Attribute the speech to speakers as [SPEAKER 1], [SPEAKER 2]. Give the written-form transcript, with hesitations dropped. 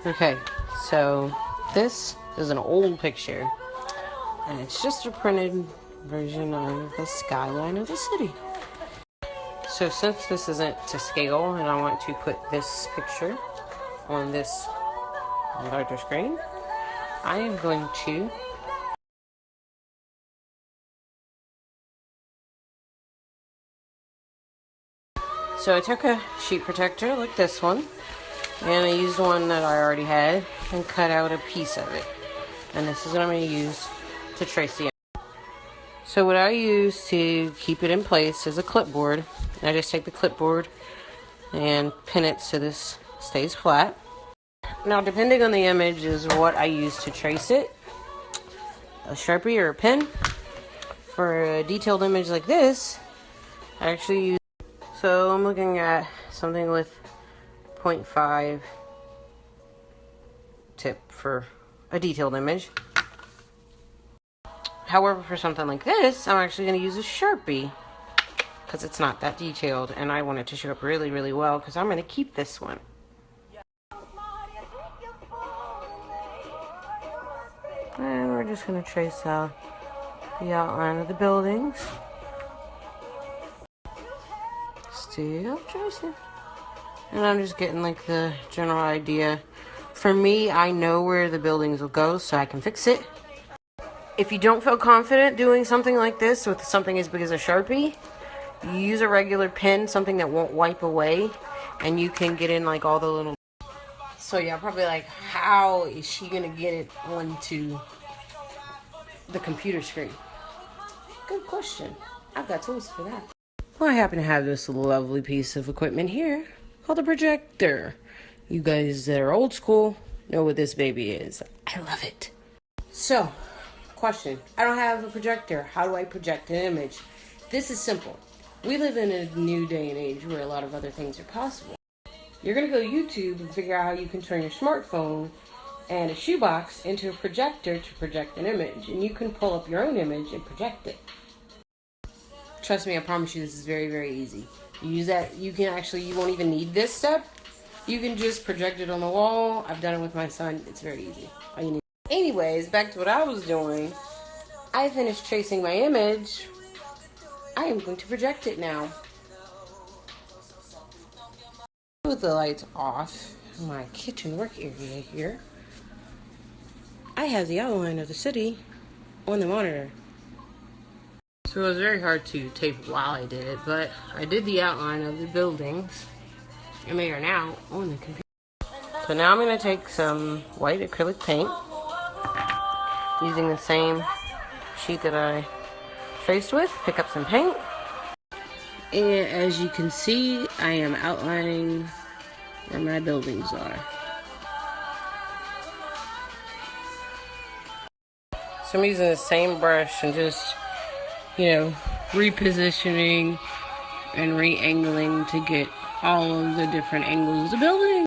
[SPEAKER 1] Okay, so this is an old picture, and it's just a printed version of the skyline of the city. So since this isn't to scale, and I want to put this picture on this larger screen, I am going to so I took a sheet protector like this one, and I used one that I already had and cut out a piece of it. And this is what I'm going to use to trace the image. So what I use to keep it in place is a clipboard. I just take the clipboard and pin it so this stays flat. Now, depending on the image is what I use to trace it. A Sharpie or a pen. For a detailed image like this, I actually use... So I'm looking at something with 0.5 tip for a detailed image. However, for something like this, I'm actually going to use a Sharpie because it's not that detailed, and I want it to show up really, really well because I'm going to keep this one. And we're just going to trace out the outline of the buildings. Still tracing. And I'm just getting like the general idea. For me, I know where the buildings will go, so I can fix it. If you don't feel confident doing something like this with something as big as a Sharpie, you use a regular pen, something that won't wipe away, and you can get in like all the little... So yeah, probably like, how is she gonna get it onto the computer screen? Good question. I've got tools for that. Well, I happen to have this lovely piece of equipment here called a projector. You guys that are old school know what this baby is. I love it. So, question. I don't have a projector. How do I project an image? This is simple. We live in a new day and age where a lot of other things are possible. You're going to go to YouTube and figure out how you can turn your smartphone and a shoebox into a projector to project an image. And you can pull up your own image and project it. Trust me, I promise you this is very, very easy. You use that, you won't even need this step. You can just project it on the wall. I've done it with my son. It's very easy. All you need. Anyways, back to what I was doing. I finished tracing my image. I am going to project it now. With the lights off, my kitchen work area here, I have the outline of the city on the monitor. So it was very hard to tape while I did it, but I did the outline of the buildings, and they are now on the computer. So now I'm going to take some white acrylic paint, using the same sheet that I traced with, pick up some paint. And as you can see, I am outlining where my buildings are. So I'm using the same brush and just, repositioning and re-angling to get all of the different angles of the building.